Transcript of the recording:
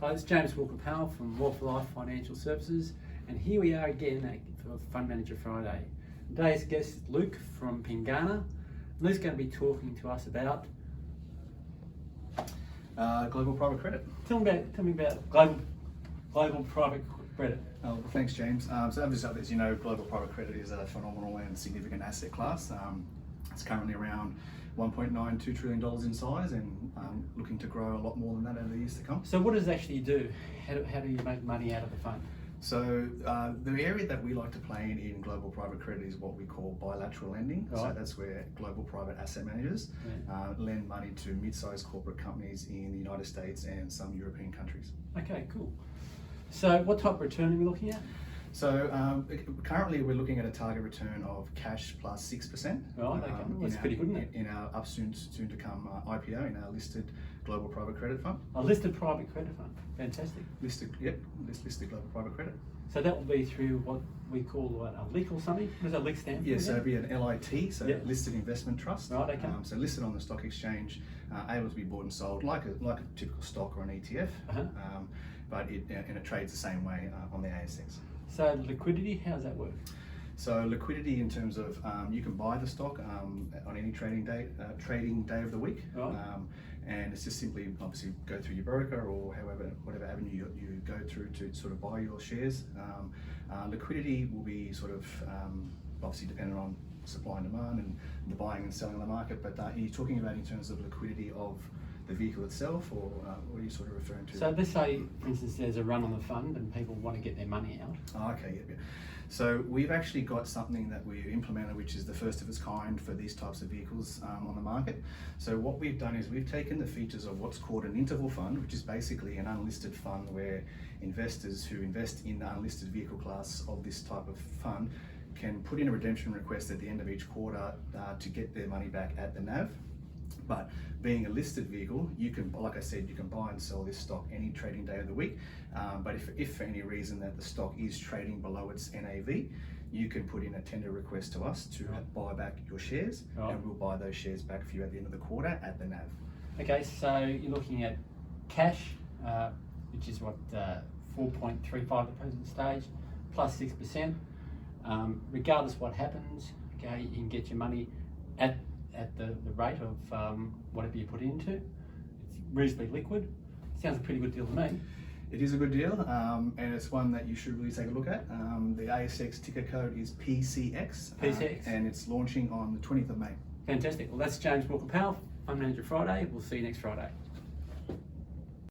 Hi, it's James Walker-Powell from More for Life Financial Services, and here we are again for Fund Manager Friday. Today's guest is Luke from Pengana. Luke's going to be talking to us about global private credit. Tell me about global private credit. Well, thanks, James. So as you know, global private credit is a phenomenal and significant asset class. It's currently around $1.92 trillion in size and looking to grow a lot more than that over the years to come. So what does it actually do? How do you make money out of the fund? So the area that we like to play in global private credit is what we call bilateral lending. Right. So that's where global private asset managers lend money to mid-sized corporate companies in the United States and some European countries. Okay, cool. So what type of return are we looking at? So currently we're looking at a target return of cash plus 6%. Right, okay. That's pretty good, isn't it? In our soon to come IPO, in our listed global private credit fund. A listed private credit fund, fantastic. Listed global private credit. So that will be through what we call a LIC or something? What does a LIC stand for? Yeah, so it'd be an LIT, so listed investment trust. Right, okay. So listed on the stock exchange, able to be bought and sold like a typical stock or an ETF, but it trades the same way on the ASX. So liquidity, how does that work? So liquidity in terms of you can buy the stock on any trading day of the week, right. And it's just simply obviously go through your broker or whatever avenue you go through to sort of buy your shares. Liquidity will be sort of obviously dependent on supply and demand and the buying and selling of the market. But are you talking about in terms of liquidity of the vehicle itself, or what are you sort of referring to? So let's say, for instance, there's a run on the fund and people want to get their money out. Oh, okay, yeah. So we've actually got something that we implemented, which is the first of its kind for these types of vehicles on the market. So what we've done is we've taken the features of what's called an interval fund, which is basically an unlisted fund where investors who invest in the unlisted vehicle class of this type of fund can put in a redemption request at the end of each quarter to get their money back at the NAV. But being a listed vehicle, you can, like I said, you can buy and sell this stock any trading day of the week. But if for any reason that the stock is trading below its NAV, you can put in a tender request to us to buy back your shares, and we'll buy those shares back for you at the end of the quarter at the NAV. Okay, so you're looking at cash, which is what 4.35 at the present stage, plus 6%. Regardless what happens, okay, you can get your money at the rate of whatever you put into. It's reasonably liquid. Sounds a pretty good deal to me. It is a good deal, and it's one that you should really take a look at. The ASX ticker code is PCX, and it's launching on the 20th of May. Fantastic. Well, that's James Walker-Powell, Fund Manager Friday. We'll see you next Friday.